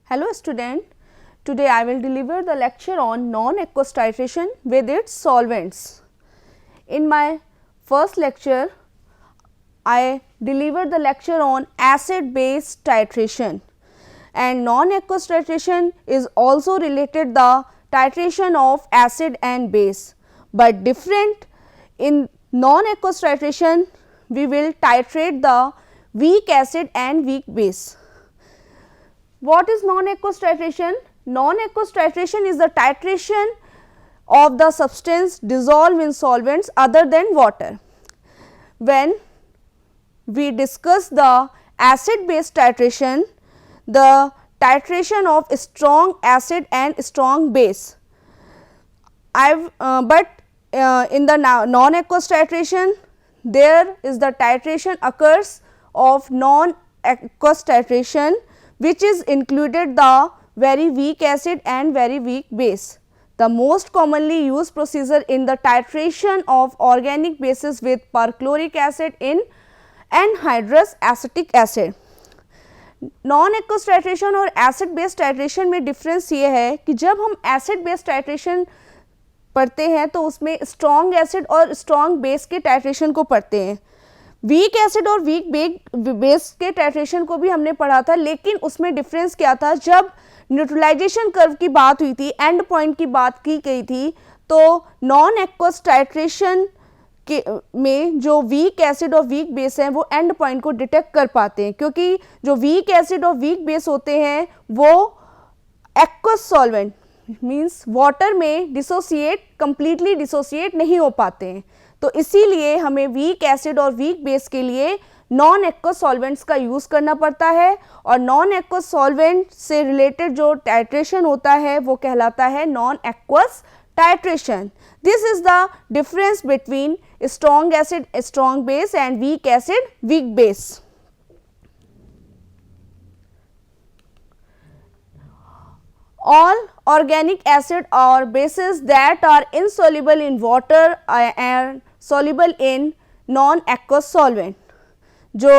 Hello student, today I will deliver the lecture on non-aqueous titration with its solvents. In my first lecture, I delivered the lecture on acid-base titration, and non-aqueous titration is also related the titration of acid and base, but different. In non-aqueous titration we will titrate the weak acid and weak base. What is non-aqueous titration? Non-aqueous titration is the titration of the substance dissolved in solvents other than water. When we discuss the acid-base titration, the titration of strong acid and strong base. In the non-aqueous titration, there is the titration occurs of non-aqueous titration, which is included the very weak acid and very weak base. The most commonly used procedure in the titration of organic bases with perchloric acid in anhydrous acetic acid. Non-aqueous titration और acid base titration में difference ये है कि जब हम acid base titration पढ़ते हैं तो उसमें स्ट्रॉन्ग एसिड और स्ट्रॉन्ग बेस के टाइट्रेशन को पढ़ते हैं. वीक एसिड और वीक बेस के टाइट्रेशन को भी हमने पढ़ा था, लेकिन उसमें डिफरेंस क्या था, जब न्यूट्रलाइजेशन कर्व की बात हुई थी, एंड पॉइंट की बात की गई थी, तो नॉन एक्वस टाइट्रेशन के में जो वीक एसिड और वीक बेस हैं वो एंड पॉइंट को डिटेक्ट कर पाते हैं, क्योंकि जो वीक एसिड और वीक बेस होते हैं वो एक्वस सॉल्वेंट मीन्स वाटर में कंप्लीटली डिसोसिएट नहीं हो पाते हैं. तो इसीलिए हमें वीक एसिड और वीक बेस के लिए नॉन एक्वस सॉल्वेंट्स का यूज़ करना पड़ता है, और नॉन एक्वस सॉल्वेंट से रिलेटेड जो टाइट्रेशन होता है वो कहलाता है non aqueous titration. This is the difference between strong acid, strong base and weak acid, weak base. All organic acid or bases that are insoluble in water and soluble in non-aqueous solvent. जो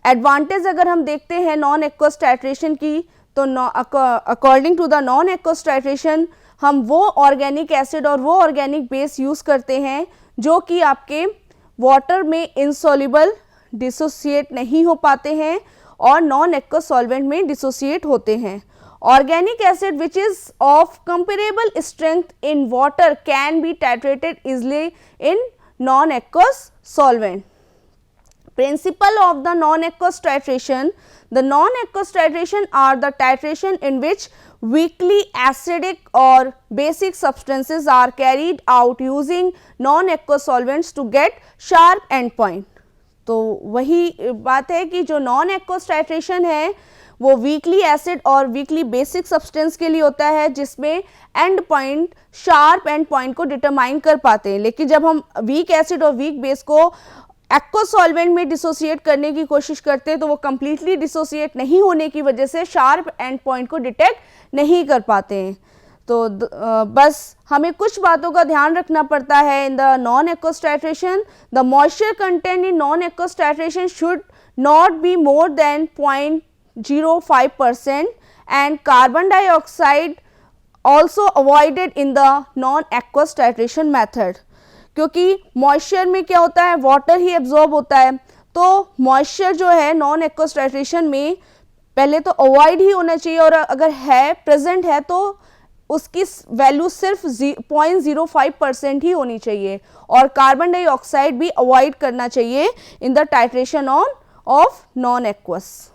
advantage अगर हम देखते हैं non aqueous titration की, तो according to the non aqueous titration हम वो organic acid और वो ऑर्गेनिक बेस यूज़ करते हैं जो कि आपके वाटर में इनसॉल्युबल डिसोसिएट नहीं हो पाते हैं और नॉन एक्वस सॉल्वेंट में डिसोसिएट होते हैं. Organic acid which is of comparable strength in water can be titrated easily in non aqueous solvent. Principle of the non-aqueous titration. The non-aqueous titration are the titration in which weakly acidic or basic substances are carried out using non-aqueous solvents to get sharp endpoint. तो वही बात है कि जो non-aqueous titration है वो weekly acid और weekly basic substance के लिए होता है, जिसमें and point sharp and point को डिटरमाइन कर पाते हैं. लेकिन जब हम वीक एसिड और वीक बेस को एक्वस सॉल्वेंट में डिसोसिएट करने की कोशिश करते हैं तो वो कम्प्लीटली डिसोसिएट नहीं होने की वजह से शार्प एंड पॉइंट को डिटेक्ट नहीं कर पाते हैं. तो बस हमें कुछ बातों का ध्यान रखना पड़ता है in the non aqueous titration. The moisture content in non aqueous titration should not be more than 0.05% and carbon dioxide also avoided in the non aqueous titration method. क्योंकि मॉइस्चर में क्या होता है, वाटर ही एब्जॉर्ब होता है, तो moisture जो है नॉन एक्वस टाइट्रेशन में पहले तो अवॉइड ही होना चाहिए, और अगर है प्रेजेंट है तो उसकी वैल्यू सिर्फ 0.05% ही होनी चाहिए, और कार्बन डाइऑक्साइड भी अवॉइड करना चाहिए in the titration of non aqueous.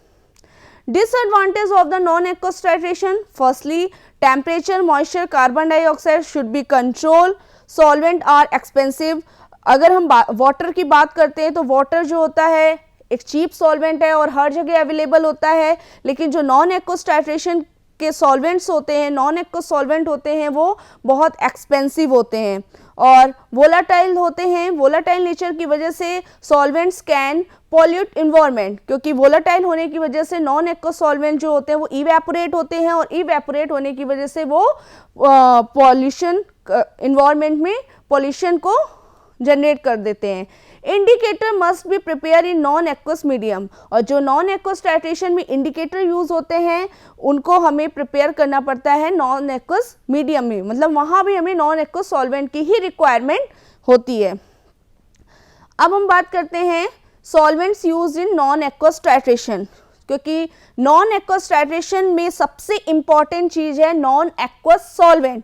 Disadvantage of the non-aqueous titration. Firstly, temperature, moisture, carbon dioxide should be controlled. Solvent are expensive. अगर हम वाटर की बात करते हैं तो वाटर जो होता है एक चीप सॉल्वेंट है और हर जगह अवेलेबल होता है, लेकिन जो नॉन एक्वस टाइट्रेशन के सॉल्वेंट्स होते हैं, नॉन एक्वस सॉल्वेंट होते हैं, वो बहुत एक्सपेंसिव होते हैं और वोलाटाइल होते हैं. वोलाटाइल नेचर की वजह से सॉल्वेंट्स कैन पॉल्यूट इन्वायरमेंट, क्योंकि वोलाटाइल होने की वजह से नॉन एक्वस सॉल्वेंट जो होते हैं वो इवेपोरेट होते हैं, और इवेपोरेट होने की वजह से वो पॉल्यूशन इन्वायरमेंट में पॉल्यूशन को जनरेट कर देते हैं. Indicator must be prepare in non aqueous medium, और जो नॉन एक्वस टाइट्रेशन में इंडिकेटर यूज होते हैं उनको हमें प्रिपेयर करना पड़ता है नॉन एक्वस मीडियम में, मतलब वहाँ भी हमें नॉन एक्वस सॉल्वेंट की ही रिक्वायरमेंट होती है। अब हम बात करते हैं solvents used in non aqueous titration, क्योंकि नॉन एक्वस टाइट्रेशन में सबसे इंपॉर्टेंट चीज़ है नॉन एक्वस सॉल्वेंट,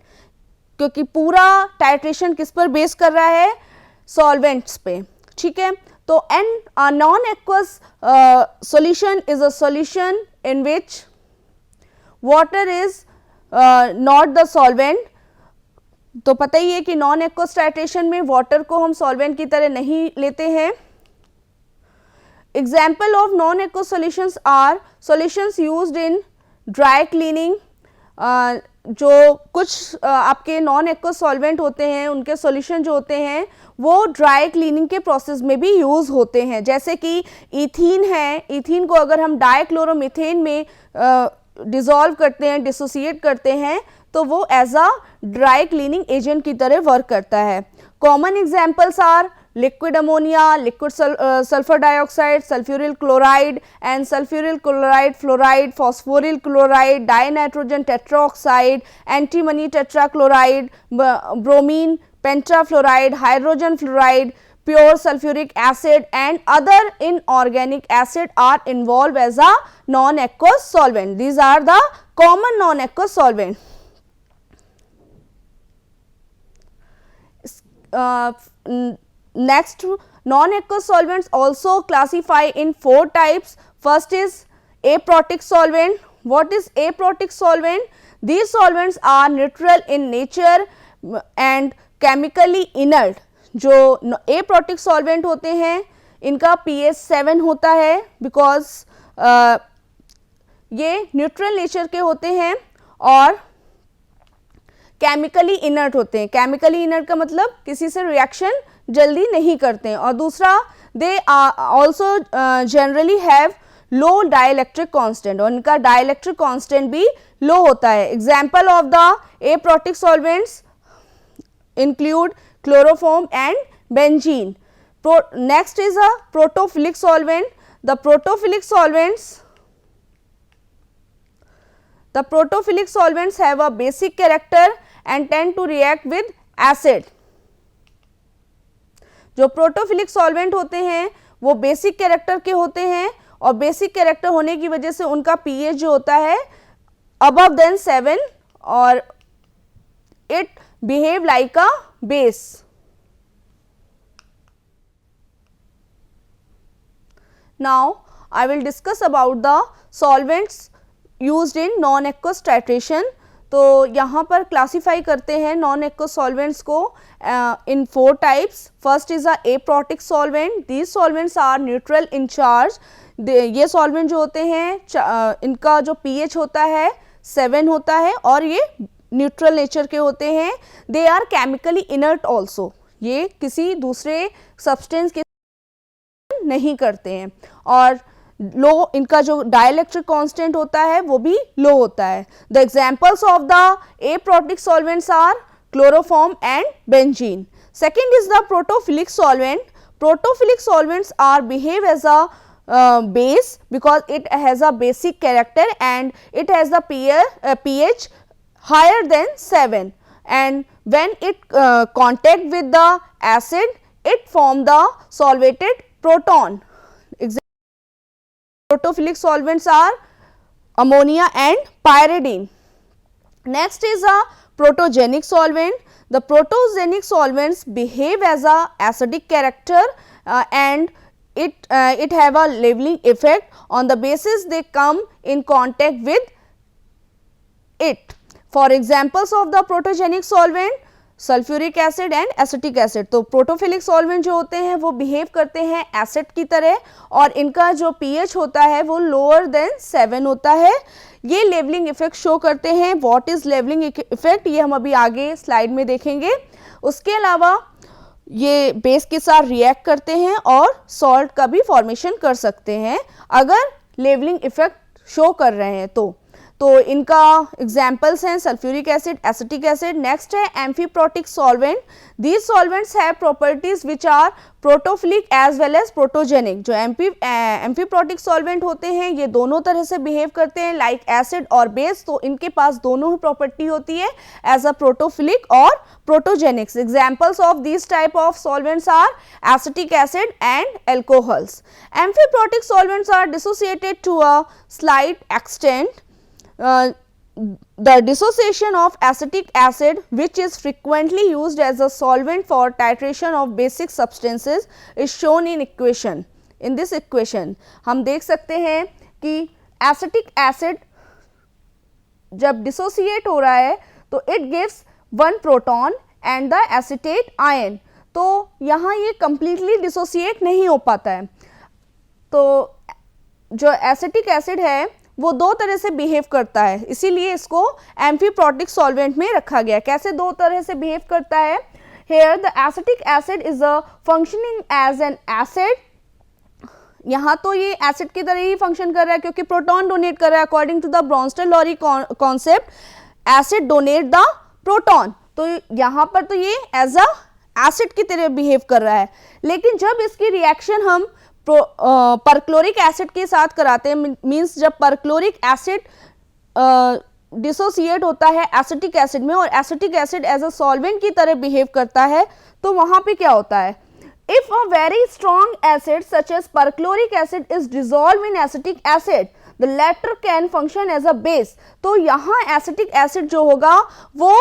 क्योंकि पूरा टाइट्रेशन किस पर बेस कर रहा है, सॉल्वेंट्स पे, ठीक है। तो an non aqueous solution is a solution in which water is not the solvent. तो पता ही है कि नॉन एक्वस टाइट्रेशन में वाटर को हम सॉल्वेंट की तरह नहीं लेते हैं। Example of non aqueous solutions are solutions used in dry cleaning, जो कुछ आपके नॉन एक्वस सॉल्वेंट होते हैं उनके सॉल्यूशन जो होते हैं वो ड्राई क्लीनिंग के प्रोसेस में भी यूज़ होते हैं, जैसे कि इथीन है। इथीन को अगर हम डाइक्लोरोमीथेन में डिसॉल्व करते हैं, डिसोसिएट करते हैं, तो वो as a dry cleaning agent की तरह वर्क करता है। Common examples are liquid ammonia, liquid sulfur dioxide, sulfuryl chloride and sulfuryl chloride fluoride, phosphoryl chloride, dinitrogen tetroxide, antimony tetrachloride, bromine pentafluoride, hydrogen fluoride, pure sulfuric acid and other inorganic acid are involved as a non-aqueous solvent. These are the common non-aqueous solvent. Next, non-aqueous solvents also classify in 4 types. First is aprotic solvent. What is aprotic solvent? These solvents are neutral in nature and chemically inert. जो aprotic solvent होते हैं इनका pH 7 होता है, because ये neutral nature के होते हैं और केमिकली इनर्ट होते हैं। केमिकली इनर्ट का मतलब किसी से रिएक्शन जल्दी नहीं करते हैं। और दूसरा, they also generally have low dielectric constant, और इनका डाइलेक्ट्रिक कांस्टेंट भी लो होता है। Example of the aprotic solvents include chloroform and benzene. Next is a protophilic solvent. The protophilic solvents have a basic character and tend to react with acid. जो protophilic solvent होते हैं वो basic character के होते हैं, और basic character होने की वजह से उनका पीएच जो होता है अबव देन 7, और it behave like a base. Now I will discuss about the solvents used in non aqueous titration. तो यहाँ पर क्लासीफाई करते हैं नॉन एक्वस सॉल्वेंट्स को इन 4 types. First is a aprotic solvent. These solvents are neutral in charge. ये solvent जो होते हैं इनका जो पीएच होता है 7 होता है और ये न्यूट्रल नेचर के होते हैं। They are chemically inert also, ये किसी दूसरे सब्सटेंस के नहीं करते हैं, और लो इनका जो डाइलेक्ट्रिक कांस्टेंट होता है वो भी लो होता है। The examples of the aprotic solvents are chloroform and benzene. Second is the protophilic solvent. Protophilic solvents are behave as a base because it has a basic character and it has the pH higher than 7, and when it contact with the acid it form the solvated proton. Protophilic solvents are ammonia and pyridine. Next is a protogenic solvent. The protogenic solvents behave as a acidic character and it have a leveling effect on the basis they come in contact with it. For examples of the protogenic solvent, sulphuric acid and acetic acid. तो protophilic solvent जो होते हैं वो behave करते हैं acid की तरह, और इनका जो पीएच होता है वो लोअर देन 7 होता है। ये लेवलिंग इफेक्ट शो करते हैं। व्हाट इज लेवलिंग इफेक्ट, ये हम अभी आगे स्लाइड में देखेंगे। उसके अलावा ये बेस के साथ रिएक्ट करते हैं और सॉल्ट का भी फॉर्मेशन कर सकते हैं अगर लेवलिंग इफेक्ट शो कर रहे हैं तो। तो इनका एग्जाम्पल्स हैं sulphuric acid, acetic acid. Next है amphiprotic solvent. These solvents have properties which are protophilic as well as protogenic. जो एम्फीप्रोटिक सॉल्वेंट होते हैं ये दोनों तरह से बिहेव करते हैं लाइक एसिड और बेस, तो इनके पास दोनों ही प्रॉपर्टी होती है एज अ प्रोटोफिलिक और protogenics. Examples of these type of solvents are acetic acid and alcohols. Amphiprotic solvents are dissociated to a slight extent. The dissociation of acetic acid, which is frequently used as a solvent for titration of basic substances, is shown in equation. In this equation हम देख सकते हैं कि acetic acid जब dissociate हो रहा है तो it gives one proton and the acetate ion. तो यहाँ ये कंप्लीटली डिसोसिएट नहीं हो पाता है। तो जो एसिटिक एसिड है वो दो तरह से बिहेव करता है, इसीलिए इसको एम्फीप्रोटिक सॉल्वेंट में रखा गया। कैसे दो तरह से बिहेव करता है? Here the acetic acid is a functioning as an acid. यहाँ तो ये एसिड की तरह ही फंक्शन कर रहा है क्योंकि प्रोटॉन डोनेट कर रहा है। According to the Bronsted Lowry concept acid donate the proton, तो यहाँ पर तो ये एज अ एसिड की तरह बिहेव कर रहा है। लेकिन जब इसकी रिएक्शन हम परक्लोरिक एसिड के साथ कराते हैं, मींस जब परक्लोरिक एसिड डिसोसिएट होता है एसिटिक एसिड में और acetic acid as a solvent की तरह बिहेव करता है, तो वहाँ पे क्या होता है? If a very strong acid such as perchloric acid is dissolve in acetic acid, the latter can function as a base. तो यहाँ एसिटिक एसिड जो होगा वो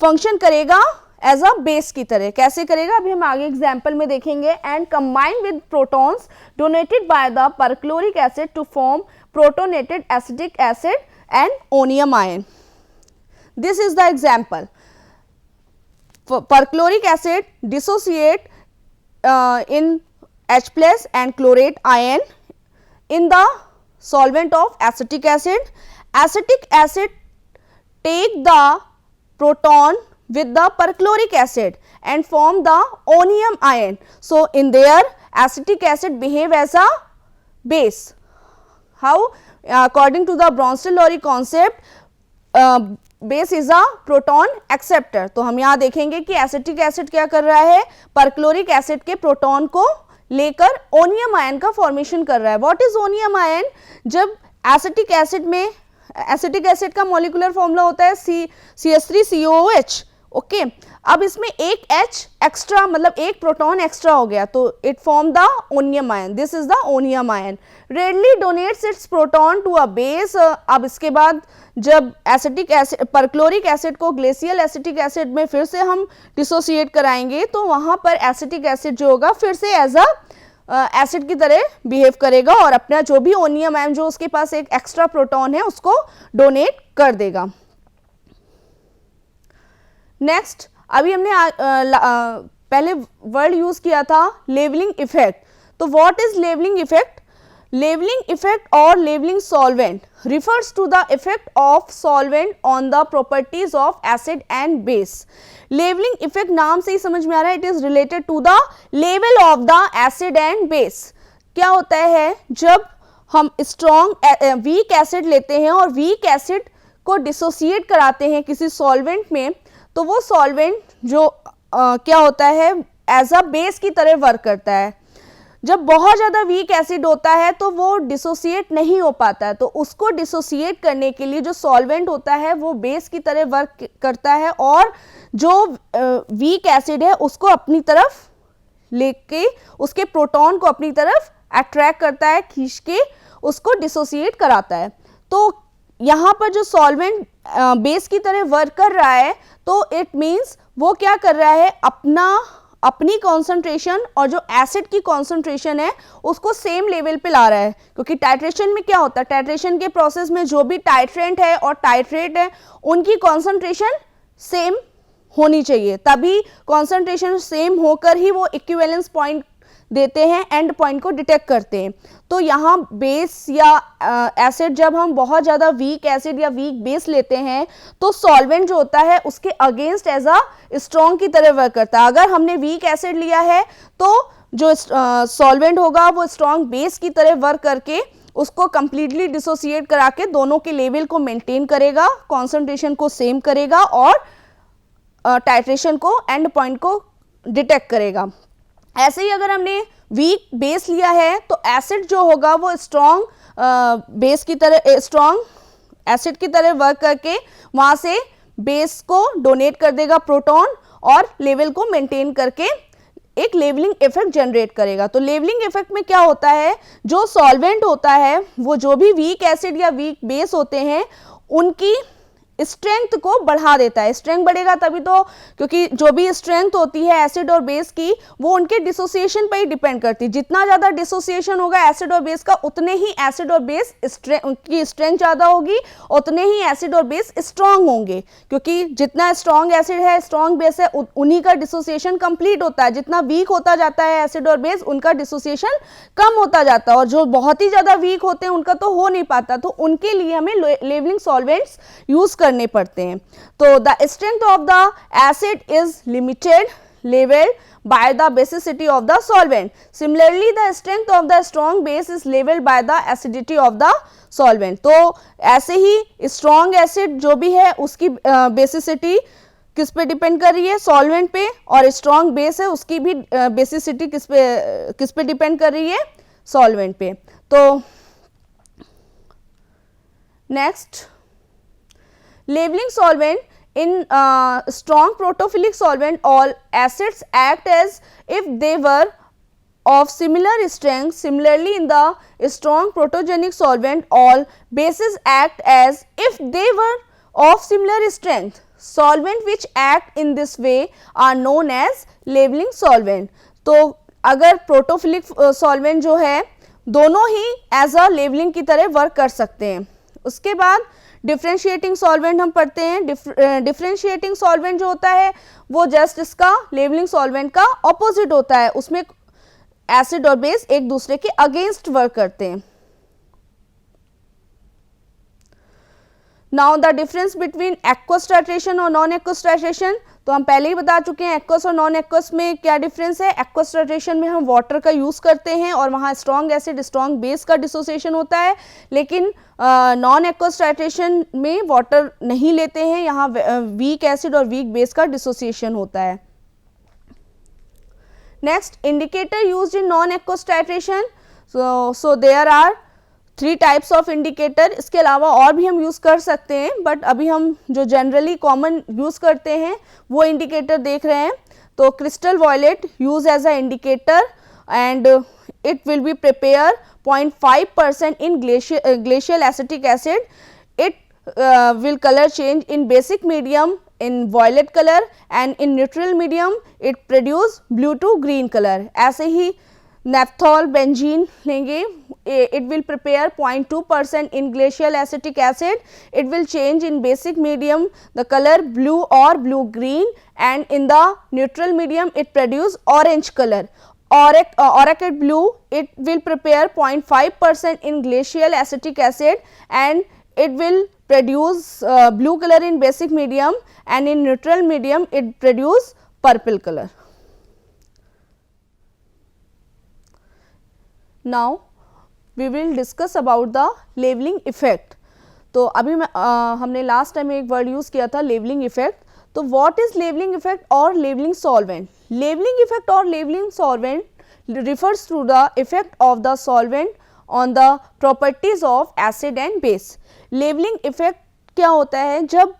फंक्शन करेगा एज अ बेस की तरह। कैसे करेगा अभी हम आगे एग्जाम्पल में देखेंगे। And combine with protons donated by the perchloric acid to form protonated acetic acid and onium ion. This is the example. Perchloric acid dissociate in H plus and chlorate ion in the solvent of acetic acid. Acetic acid take the proton with the perchloric acid and form the onium ion. So in there acetic acid behave as a base. How? According to the Bronsted-Lowry concept, base is a proton acceptor. तो हम यहाँ देखेंगे कि acetic acid क्या कर रहा है? Perchloric acid के प्रोटॉन को लेकर ओनियम आयन का फॉर्मेशन कर रहा है। What is onium ion? जब एसिटिक एसिड में एसिटिक एसिड का मॉलिक्यूलर फॉर्मूला होता है CH3COOH। ओके, अब इसमें एक H एक्स्ट्रा मतलब एक प्रोटॉन एक्स्ट्रा हो गया तो it form the onium ion. This is the onium ion. Readily donates its proton to a base. अब इसके बाद जब एसिटिक एसिड परक्लोरिक एसिड को ग्लेशियल एसिटिक एसिड में फिर से हम डिसोसिएट कराएंगे तो वहाँ पर एसिटिक एसिड जो होगा फिर से एज अ एसिड की तरह बिहेव करेगा और अपना जो भी ओनियम आयन जो उसके पास एक एक्स्ट्रा प्रोटॉन है उसको डोनेट कर देगा। नेक्स्ट, अभी हमने पहले वर्ड यूज किया था लेवलिंग इफेक्ट। तो what is levelling effect? Levelling effect और levelling solvent refers to the effect of solvent on the properties of acid and base. Leveling effect नाम से ही समझ में आ रहा है, it is related to the level of the acid and base. क्या होता है जब हम strong weak acid लेते हैं और weak acid को dissociate कराते हैं किसी solvent में, तो वो solvent जो क्या होता है as a base की तरह वर्क करता है। जब बहुत ज़्यादा वीक एसिड होता है तो वो डिसोसिएट नहीं हो पाता है, तो उसको डिसोसिएट करने के लिए जो सॉल्वेंट होता है वो बेस की तरह वर्क करता है और जो वीक एसिड है उसको अपनी तरफ लेके उसके प्रोटॉन को अपनी तरफ अट्रैक्ट करता है, खींच के उसको डिसोसिएट कराता है। तो यहाँ पर जो सॉल्वेंट बेस की तरह वर्क कर रहा है तो इट मीन्स वो क्या कर रहा है, अपनी कॉन्सेंट्रेशन और जो एसिड की कॉन्सेंट्रेशन है उसको सेम लेवल पे ला रहा है। क्योंकि टाइट्रेशन में क्या होता है, टाइट्रेशन के प्रोसेस में जो भी टाइट्रेंट है और टाइट्रेट है उनकी कॉन्सेंट्रेशन सेम होनी चाहिए, तभी कॉन्सेंट्रेशन सेम होकर ही वो इक्विवेलेंस पॉइंट देते हैं, एंड पॉइंट को डिटेक्ट करते हैं। तो यहाँ बेस या एसिड जब हम बहुत ज़्यादा वीक एसिड या वीक बेस लेते हैं तो सॉल्वेंट जो होता है उसके अगेंस्ट एज अ स्ट्रॉन्ग की तरह वर्क करता है। अगर हमने वीक एसिड लिया है तो जो सॉल्वेंट होगा वो स्ट्रॉन्ग बेस की तरह वर्क करके उसको कंप्लीटली डिसोसिएट करा के दोनों के लेवल को मेंटेन करेगा, कॉन्सेंट्रेशन को सेम करेगा और टाइट्रेशन को एंड पॉइंट को डिटेक्ट करेगा। ऐसे ही अगर हमने वीक बेस लिया है तो एसिड जो होगा वो स्ट्रॉन्ग बेस की तरह, स्ट्रॉन्ग एसिड की तरह वर्क करके वहाँ से बेस को डोनेट कर देगा प्रोटॉन और लेवल को मेंटेन करके एक लेवलिंग इफेक्ट जनरेट करेगा। तो लेवलिंग इफेक्ट में क्या होता है, जो सॉल्वेंट होता है वो जो भी वीक एसिड या वीक बेस होते हैं उनकी स्ट्रेंथ को बढ़ा देता है। स्ट्रेंथ बढ़ेगा तभी तो, क्योंकि जो भी स्ट्रेंथ होती है एसिड और बेस की वो उनके डिसोसिएशन पर ही डिपेंड करती है। जितना ज़्यादा डिसोसिएशन होगा एसिड और बेस का उतने ही एसिड और बेस की स्ट्रेंथ ज़्यादा होगी, उतने ही एसिड और बेस स्ट्रांग होंगे, क्योंकि जितना स्ट्रांग एसिड है स्ट्रांग बेस है उन्हीं का डिसोसिएशन कंप्लीट होता है। जितना वीक होता जाता है एसिड और बेस उनका डिसोसिएशन कम होता जाता है, और जो बहुत ही ज़्यादा वीक होते हैं उनका तो हो नहीं पाता। तो उनके लिए हमें लेवलिंग सॉल्वेंट्स यूज़ करने पड़ते हैं। तो the strength of the acid is limited levelled by the basicity of the solvent. Similarly, the strength of the strong base is leveled by the acidity of the solvent. तो ऐसे ही strong acid जो भी है उसकी basicity किस पे depend कर रही है, सॉल्वेंट पे, और स्ट्रॉन्ग बेस है उसकी भी बेसिसिटी किस पे डिपेंड कर रही है, सॉल्वेंट पे। तो next, levelling solvent in strong protophilic solvent all acids act as if they were of similar strength. Similarly, in the strong protogenic solvent all bases act as if they were of similar strength. Solvent which act in this way are known as leveling solvent. तो अगर protophilic solvent जो है दोनों ही as a levelling की तरह work कर सकते हैं। उसके बाद डिफ्रेंशिएटिंग सॉल्वेंट हम पढ़ते हैं। डिफ्रेंशिएटिंग सॉल्वेंट जो होता है वो जस्ट इसका लेवलिंग सॉल्वेंट का ऑपोजिट होता है, उसमें एसिड और बेस एक दूसरे के अगेंस्ट वर्क करते हैं। Now the difference between aqueous titration और नॉन एक्वस टाइट्रेशन, तो हम पहले ही बता चुके हैं एक्वस और नॉन एक्वस में क्या डिफरेंस है। एक्वस टाइट्रेशन में हम वाटर का यूज़ करते हैं और वहाँ स्ट्रॉन्ग एसिड स्ट्रॉन्ग बेस का डिसोसिएशन होता है, लेकिन नॉन एक्वस टाइट्रेशन में वाटर नहीं लेते हैं, यहाँ वीक एसिड और वीक बेस का डिसोसिएशन होता है। Next, indicator used in non aqueous titration, so there are 3 types of indicator. इसके अलावा और भी हम यूज़ कर सकते हैं, बट अभी हम जो जनरली कॉमन यूज़ करते हैं वो इंडिकेटर देख रहे हैं। तो crystal violet use as a indicator and it will be prepare 0.5% in glacial acetic acid. It will color change in basic medium in violet color and in neutral medium it produce blue to green color. ऐसे ही naphthol benzene लेंगे, it will prepare 0.2% in glacial acetic acid. It will change in basic medium the color blue or blue green, and in the neutral medium it produce orange color. Orachid blue, it will prepare 0.5% in glacial acetic acid and it will produce blue color in basic medium, and in neutral medium it produce purple color. Now we will discuss about the leveling effect. तो अभी हमने last time एक word use किया था levelling effect. तो what is levelling effect और levelling solvent? Levelling effect और levelling solvent refers to the effect of the solvent on the properties of acid and base. Levelling effect क्या होता है, जब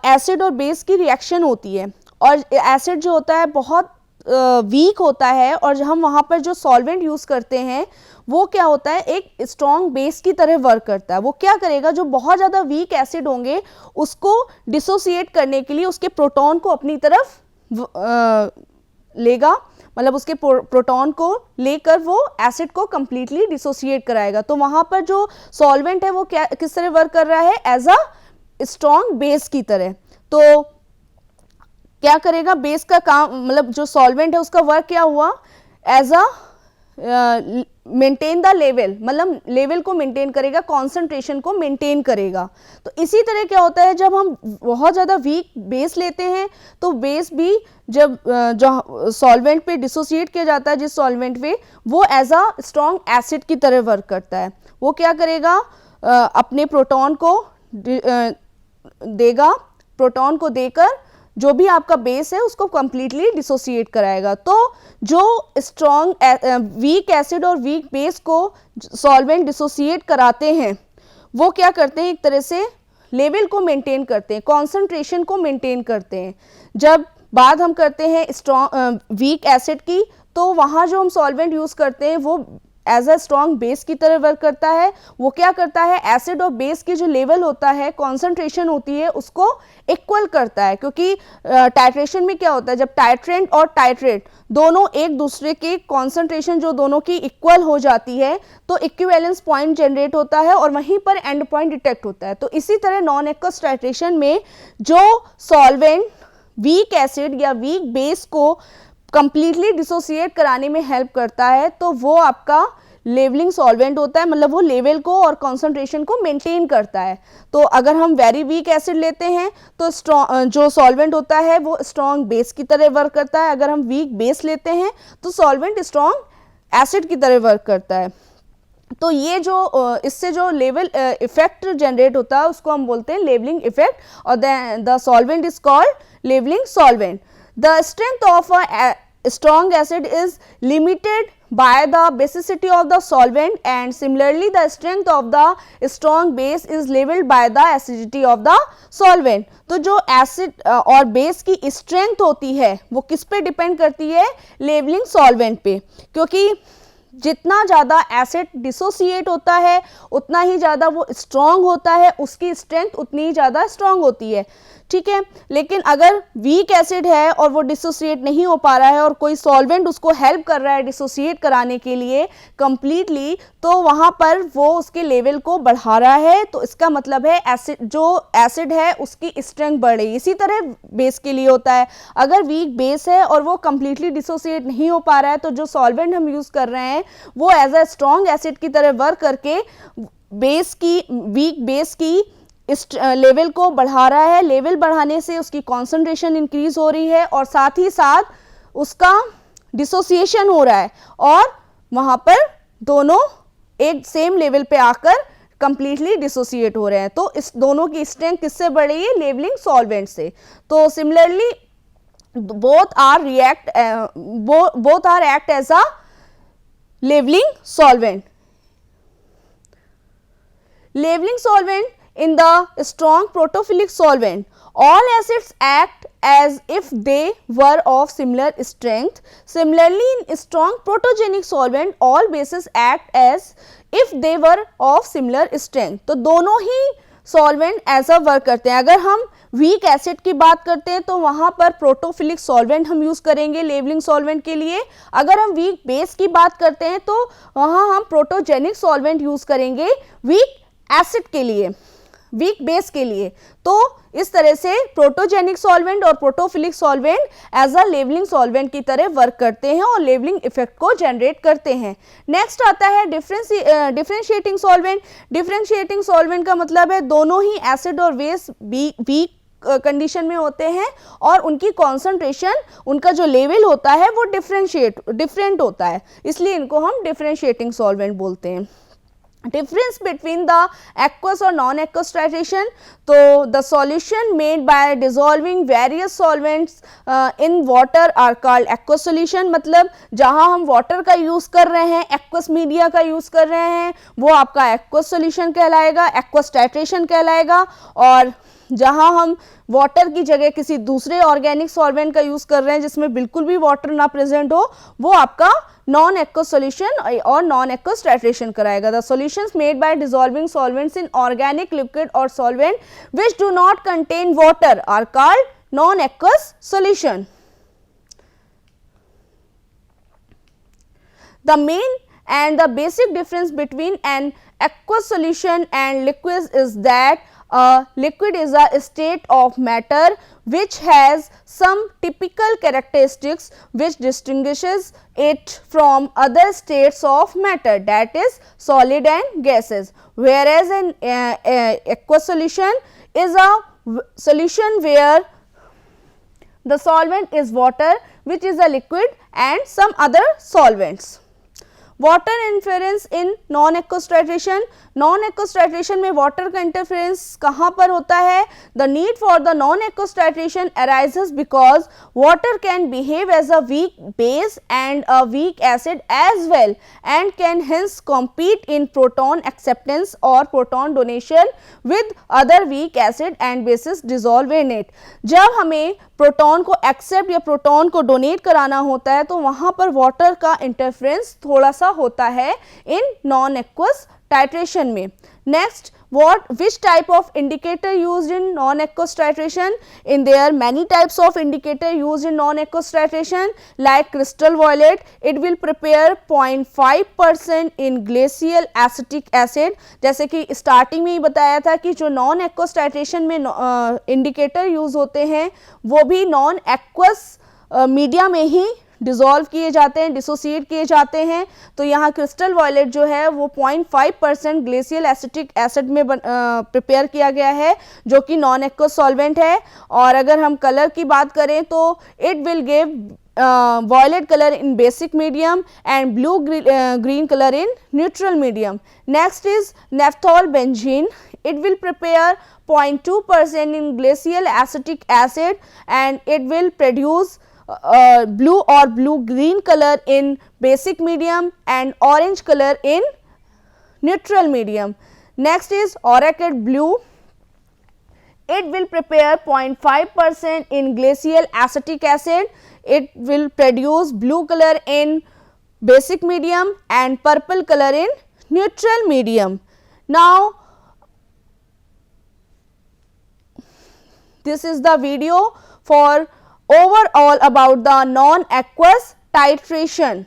एसिड और बेस की रिएक्शन होती है और एसिड जो होता है बहुत वीक होता है, और हम वहाँ पर जो सॉल्वेंट यूज़ करते हैं वो क्या होता है, एक स्ट्रॉन्ग बेस की तरह वर्क करता है। वो क्या करेगा, जो बहुत ज़्यादा वीक एसिड होंगे उसको डिसोसिएट करने के लिए उसके प्रोटॉन को अपनी तरफ लेगा, मतलब उसके प्रोटॉन को लेकर वो एसिड को कंप्लीटली डिसोसिएट कराएगा। तो वहाँ पर जो सॉल्वेंट है वो क्या किस तरह वर्क कर रहा है, एज अ स्ट्रॉन्ग बेस की तरह। तो क्या करेगा, बेस का काम, मतलब जो सॉल्वेंट है उसका वर्क क्या हुआ, as a maintain the level, मतलब लेवल को मेंटेन करेगा, कॉन्सेंट्रेशन को मेंटेन करेगा। तो इसी तरह क्या होता है, जब हम बहुत ज़्यादा वीक बेस लेते हैं तो बेस भी जब जो सॉल्वेंट पे डिसोसिएट किया जाता है, जिस सॉल्वेंट पे, वो एज अ स्ट्रॉन्ग एसिड की तरह वर्क करता है। वो क्या करेगा, अपने प्रोटॉन को देगा, प्रोटॉन को देकर जो भी आपका बेस है उसको कंप्लीटली डिसोसिएट कराएगा। तो जो स्ट्रॉन्ग वीक एसिड और वीक बेस को सॉल्वेंट डिसोसिएट कराते हैं, वो क्या करते हैं, एक तरह से लेवल को मेंटेन करते हैं, कॉन्सेंट्रेशन को मेंटेन करते हैं। जब बात हम करते हैं स्ट्रॉन्ग वीक एसिड की, तो वहाँ जो हम सॉल्वेंट यूज़ करते हैं वो एज अ स्ट्रॉन्ग बेस की तरह वर्क करता है। वो क्या करता है, एसिड और बेस की जो लेवल होता है, कॉन्सेंट्रेशन होती है, उसको इक्वल करता है। क्योंकि टाइट्रेशन में क्या होता है, जब टाइट्रेंट और टाइट्रेट दोनों एक दूसरे की कॉन्सेंट्रेशन जो दोनों की इक्वल हो जाती है तो इक्विवेलेंस पॉइंट जनरेट होता है और वहीं पर एंड पॉइंट डिटेक्ट होता है। तो इसी तरह नॉन एक्वस टाइट्रेशन में जो सॉल्वेंट वीक एसिड या वीक बेस को कंप्लीटली डिसोसिएट कराने में हेल्प करता है, तो वो आपका लेवलिंग सॉल्वेंट होता है, मतलब वो लेवल को और कॉन्सेंट्रेशन को मेंटेन करता है। तो अगर हम वेरी वीक एसिड लेते हैं तो जो सॉल्वेंट होता है वो स्ट्रॉन्ग बेस की तरह वर्क करता है। अगर हम वीक बेस लेते हैं तो सॉल्वेंट स्ट्रॉन्ग एसिड की तरह वर्क करता है। तो ये जो इससे जो लेवल इफेक्ट जनरेट होता है उसको हम बोलते हैं लेवलिंग इफेक्ट, और the solvent is called levelling solvent. The strength of a strong acid is limited by the basicity of the solvent, and similarly the strength of the strong base is leveled by the acidity of the solvent. तो जो acid और base की strength होती है वो किस पे depend करती है, लेवलिंग सॉल्वेंट पे। क्योंकि जितना ज़्यादा एसिड डिसोसिएट होता है उतना ही ज़्यादा वो स्ट्रॉन्ग होता है, उसकी स्ट्रेंथ उतनी ही ज़्यादा स्ट्रॉन्ग होती है, ठीक है। लेकिन अगर वीक एसिड है और वो डिसोसिएट नहीं हो पा रहा है और कोई सॉल्वेंट उसको हेल्प कर रहा है डिसोसिएट कराने के लिए कंप्लीटली, तो वहाँ पर वो उसके लेवल को बढ़ा रहा है। तो इसका मतलब है जो एसिड है उसकी स्ट्रेंथ बढ़ रही है। इसी तरह बेस के लिए होता है, अगर वीक बेस है और वो कंप्लीटली डिसोसिएट नहीं हो पा रहा है तो जो सॉल्वेंट हम यूज़ कर रहे हैं वो एज अ स्ट्रॉन्ग एसिड की तरह वर्क करके बेस की, वीक बेस की इस लेवल को बढ़ा रहा है। लेवल बढ़ाने से उसकी कॉन्सेंट्रेशन इंक्रीज हो रही है और साथ ही साथ उसका डिसोसिएशन हो रहा है और वहाँ पर दोनों एक सेम लेवल पे आकर कंप्लीटली डिसोसिएट हो रहे हैं। तो इस दोनों की स्ट्रेंथ किससे बढ़ रही है, लेवलिंग सॉल्वेंट से। तो similarly both are act as a levelling solvent. Levelling solvent in the strong protophilic solvent, all acids act as if they were of similar strength. Similarly, in strong protogenic solvent, all bases act as if they were of similar strength. तो दोनों ही solvent ऐसा work करते हैं। अगर हम weak acid की बात करते हैं तो वहाँ पर प्रोटोफिलिक सॉल्वेंट हम यूज़ करेंगे लेवलिंग सॉल्वेंट के लिए। अगर हम वीक बेस की बात करते हैं तो वहाँ हम प्रोटोजेनिक सॉल्वेंट यूज़ करेंगे वीक एसिड के लिए, वीक बेस के लिए। तो इस तरह से प्रोटोजेनिक सॉल्वेंट और protophilic solvent as a levelling solvent की तरह वर्क करते हैं और लेवलिंग इफेक्ट को जनरेट करते हैं। नेक्स्ट आता है डिफरेंशिएटिंग सॉल्वेंट। डिफरेंशिएटिंग सॉल्वेंट का मतलब है दोनों ही एसिड और बेस वीक कंडीशन में होते हैं और उनकी कॉन्सेंट्रेशन, उनका जो लेवल होता है वो डिफरेंट होता है, इसलिए इनको हम डिफरेंशिएटिंग सॉल्वेंट बोलते हैं। Difference between the aqueous or non-aqueous titration, तो the solution made by dissolving various solvents in water are called aqueous solution। मतलब जहाँ हम water का यूज़ कर रहे हैं, aqueous media का यूज़ कर रहे हैं, वो आपका aqueous solution कहलाएगा, aqueous titration कहलाएगा। और जहाँ हम वाटर की जगह किसी दूसरे ऑर्गेनिक सॉल्वेंट का यूज़ कर रहे हैं जिसमें बिल्कुल भी वाटर ना प्रेजेंट हो, वो आपका नॉन एक्वस सॉल्यूशन और नॉन एक्वस टाइट्रेशन कराएगा। The solutions made by dissolving solvents in organic liquid और solvent which do not contain water are called non aqueous solution. The main and the basic difference between an aqueous solution and liquids is that A liquid is a state of matter which has some typical characteristics which distinguishes it from other states of matter, that is solid and gases. Whereas an aqueous solution is a solution where the solvent is water, which is a liquid, and some other solvents. Water interference in non aqueous titration, non aqueous titration में water का interference कहाँ पर होता है? The need for the non aqueous titration arises because water can behave as a weak base and a weak acid as well and can hence compete in proton acceptance और proton donation with other weak acid and bases dissolve in it. जब हमें proton को accept या proton को donate कराना होता है तो वहाँ पर वाटर का इंटरफेरेंस थोड़ा सा होता है इन नॉन एक्वस टाइट्रेशन में. Next, which type of indicator used in non-aqueous titration? In there many types of indicator used in non-aqueous titration like crystal violet. It will prepare 0.5% in glacial acetic acid. जैसे कि starting में ही बताया था कि जो non aqueous titration में indicator use होते हैं वो भी नॉन एक्वस मीडिया में ही डिसॉल्व किए जाते हैं, डिसोसिएट किए जाते हैं. तो यहाँ क्रिस्टल वॉयलेट जो है वो 0.5% ग्लेशियल एसिटिक एसिड में प्रिपेयर किया गया है जो कि नॉन एक्वस सॉल्वेंट है. और अगर हम कलर की बात करें तो it will give violet color in basic medium and blue green color in neutral medium. Next is naphthol benzene. It will prepare 0.2% in glacial acetic acid and it will produce blue or blue green color in basic medium and orange color in neutral medium. Next is orachid blue. It will prepare 0.5% in glacial acetic acid. It will produce blue color in basic medium and purple color in neutral medium. Now, this is the video for overall about the non-aqueous titration.